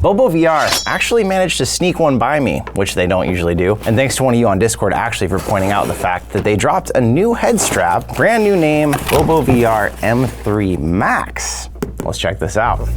BoboVR actually managed to sneak one by me, which they don't usually do. And thanks to one of you on Discord actually for pointing out the fact that they dropped a new head strap, brand new name, BoboVR M3 Max. Let's check this out.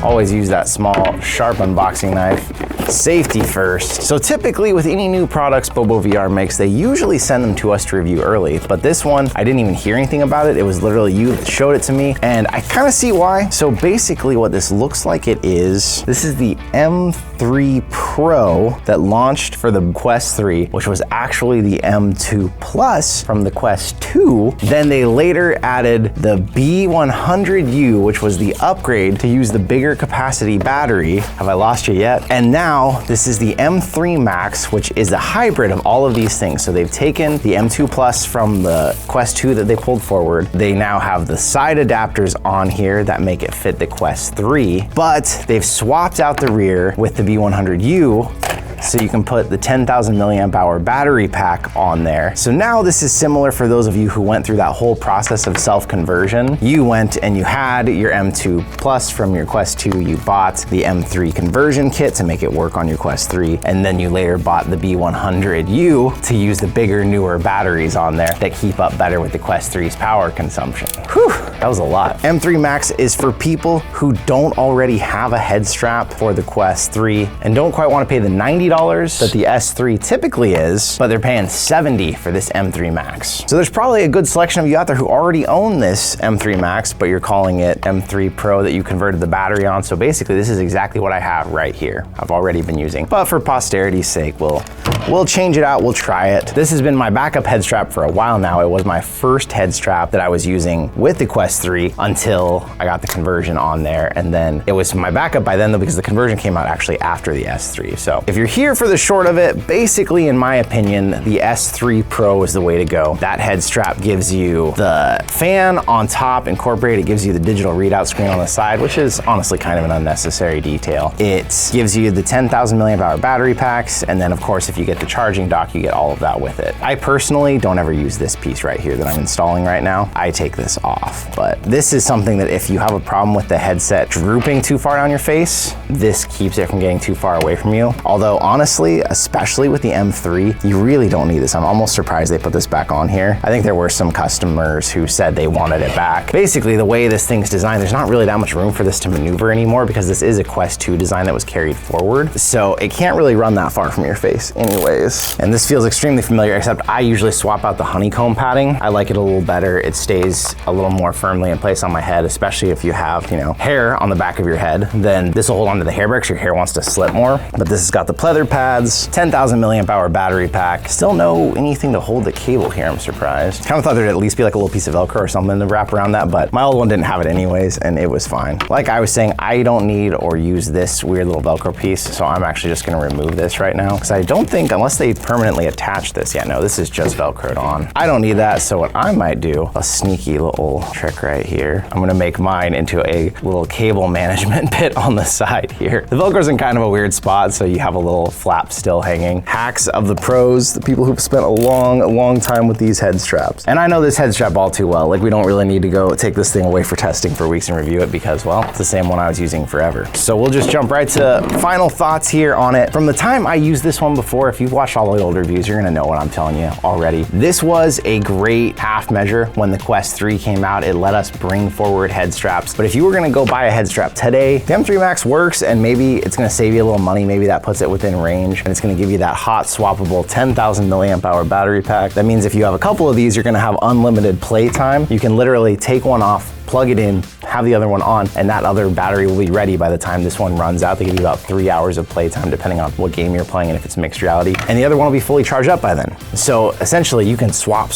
Always use that small, sharp unboxing knife. Safety first. So typically with any new products BoboVR makes, they usually send them to us to review early. But this one, I didn't even hear anything about it. It was literally you that showed it to me, and I kind of see why. So basically what this looks like this is the M3 Pro that launched for the Quest 3, which was actually the M2 Plus from the Quest 2. Then they later added the B100U, which was the upgrade to use the bigger capacity battery. Have I lost you yet? And now this is the M3 Max, which is a hybrid of all of these things. So they've taken the M2 Plus from the Quest 2 that they pulled forward. They now have the side adapters on here that make it fit the Quest 3, but they've swapped out the rear with the B100U, so you can put the 10,000 milliamp hour battery pack on there. So now this is similar for those of you who went through that whole process of self-conversion. You went and you had your M2 Plus from your Quest 2, you bought the M3 conversion kit to make it work on your Quest 3, and then you later bought the B100U to use the bigger, newer batteries on there that keep up better with the Quest 3's power consumption. Whew, that was a lot. M3 Max is for people who don't already have a head strap for the Quest 3 and don't quite want to pay the $90 that the S3 typically is, but they're paying $70 for this M3 Max. So there's probably a good selection of you out there who already own this M3 Max, but you're calling it M3 Pro that you converted the battery on. So basically this is exactly what I have right here. I've already been using, but for posterity's sake, we'll change it out, we'll try it. This has been my backup head strap for a while now. It was my first head strap that I was using with the Quest 3 until I got the conversion on there. And then it was my backup by then though, because the conversion came out actually after the S3. So if you're here for the short of it, basically in my opinion, the S3 Pro is the way to go. That head strap gives you the fan on top incorporated. It gives you the digital readout screen on the side, which is honestly kind of an unnecessary detail. It gives you the 10,000 milliamp hour battery packs. And then of course, if you get the charging dock, you get all of that with it. I personally don't ever use this piece right here that I'm installing right now. I take this off, but this is something that if you have a problem with the headset drooping too far down your face, this keeps it from getting too far away from you. Although honestly, especially with the M3, you really don't need this. I'm almost surprised they put this back on here. I think there were some customers who said they wanted it back. Basically, the way this thing's designed, there's not really that much room for this to maneuver anymore because this is a Quest 2 design that was carried forward. So it can't really run that far from your face anyways. And this feels extremely familiar, except I usually swap out the honeycomb padding. I like it a little better. It stays a little more firmly in place on my head, especially if you have, you know, hair on the back of your head. Then this will hold onto the hair bricks. Your hair wants to slip more. But this has got the pleather pads, 10,000 milliamp hour battery pack. Still no anything to hold the cable here, I'm surprised. Kind of thought there'd at least be like a little piece of Velcro or something to wrap around that, but my old one didn't have it anyways, and it was fine. Like I was saying, I don't need or use this weird little Velcro piece, so I'm actually just gonna remove this right now, because I don't think, unless they permanently attach this, yeah, no, this is just Velcroed on. I don't need that, so what I might do, a sneaky little trick right here, I'm gonna make mine into a little cable management bit on the side here. The Velcro's in kind of a weird spot, so you have a little flap still hanging. Hacks of the pros, the people who've spent a long time with these head straps. And I know this head strap all too well. Like, we don't really need to go take this thing away for testing for weeks and review it because, well, it's the same one I was using forever. So we'll just jump right to final thoughts here on it. From the time I used this one before, if you've watched all the old reviews, you're gonna know what I'm telling you already. This was a great half measure when the Quest 3 came out. It let us bring forward head straps. But if you were gonna go buy a head strap today, the M3 Max works, and maybe it's gonna save you a little money. Maybe that puts it within range, and it's gonna give you that hot-swappable 10,000 milliamp hour battery pack. That means if you have a couple of these, you're gonna have unlimited play time. You can literally take one off, plug it in, have the other one on, and that other battery will be ready by the time this one runs out. They give you about 3 hours of playtime depending on what game you're playing and if it's mixed reality. And the other one will be fully charged up by then. So essentially you can swap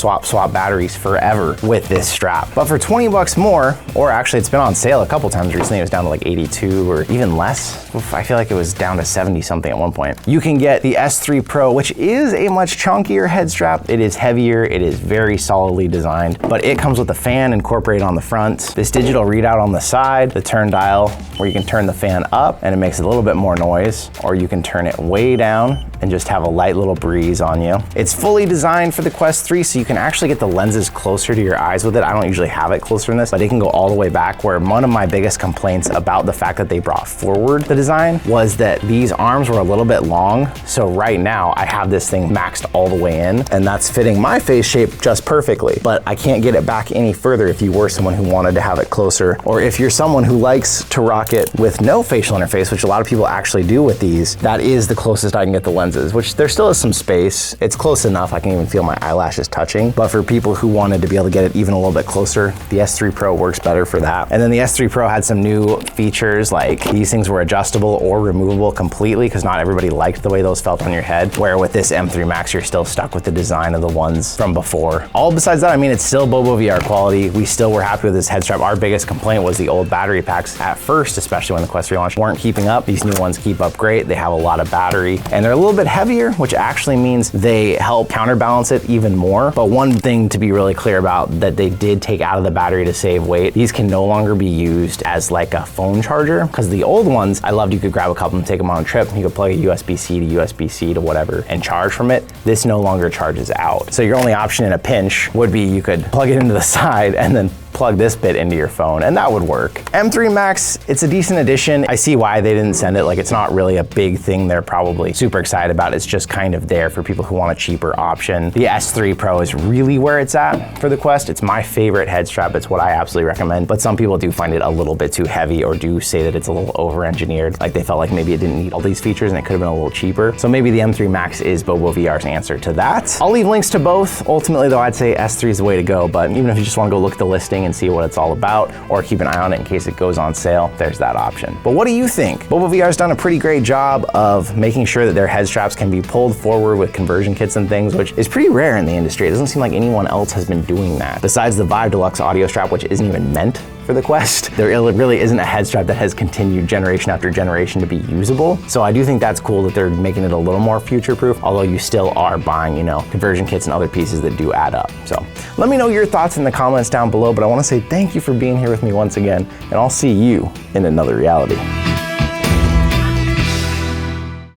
batteries forever with this strap. But for 20 bucks more, or actually it's been on sale a couple times recently, it was down to like 82 or even less. Oof, I feel like it was down to 70 something at one point. You can get the S3 Pro, which is a much chunkier head strap. It is heavier, it is very solidly designed, but it comes with a fan incorporated on the front. want. This digital readout on the side, the turn dial where you can turn the fan up and it makes a little bit more noise, or you can turn it way down and just have a light little breeze on you. It's fully designed for the Quest 3, so you can actually get the lenses closer to your eyes with it. I don't usually have it closer than this, but it can go all the way back, where one of my biggest complaints about the fact that they brought forward the design was that these arms were a little bit long. So right now I have this thing maxed all the way in, and that's fitting my face shape just perfectly, but I can't get it back any further if you were someone who wanted to have it closer, or if you're someone who likes to rock it with no facial interface, which a lot of people actually do with these. That is the closest I can get the lenses, which there still is some space. It's close enough, I can even feel my eyelashes touching, but for people who wanted to be able to get it even a little bit closer, the S3 Pro works better for that. And then the S3 Pro had some new features, like these things were adjustable or removable completely, because not everybody liked the way those felt on your head, where with this M3 Max, you're still stuck with the design of the ones from before. All besides that, I mean, it's still BoboVR quality. We still were happy with this head strap. Our biggest complaint was the old battery packs at first, especially when the Quest 3 launched, weren't keeping up. These new ones keep up great. They have a lot of battery and they're a little bit heavier, which actually means they help counterbalance it even more. But one thing to be really clear about that they did take out of the battery to save weight, these can no longer be used as like a phone charger, because the old ones, I loved, you could grab a couple and take them on a trip. You could plug a USB-C to USB-C to whatever and charge from it. This no longer charges out. So your only option in a pinch would be you could plug it into the side and then plug this bit into your phone, and that would work. M3 Max, it's a decent addition. I see why they didn't send it. Like, it's not really a big thing they're probably super excited about. It's just kind of there for people who want a cheaper option. The S3 Pro is really where it's at for the Quest. It's my favorite head strap. It's what I absolutely recommend, but some people do find it a little bit too heavy, or do say that it's a little over-engineered. Like, they felt like maybe it didn't need all these features and it could have been a little cheaper. So maybe the M3 Max is BoboVR's answer to that. I'll leave links to both. Ultimately though, I'd say S3 is the way to go, but even if you just want to go look at the listing and see what it's all about, or keep an eye on it in case it goes on sale, there's that option. But what do you think? BoboVR's done a pretty great job of making sure that their head straps can be pulled forward with conversion kits and things, which is pretty rare in the industry. It doesn't seem like anyone else has been doing that. Besides the Vive Deluxe audio strap, which isn't even meant for the Quest, there really isn't a head strap that has continued generation after generation to be usable. So I do think that's cool that they're making it a little more future-proof, although you still are buying, you know, conversion kits and other pieces that do add up. So let me know your thoughts in the comments down below, but I want to say thank you for being here with me once again, and I'll see you in another reality.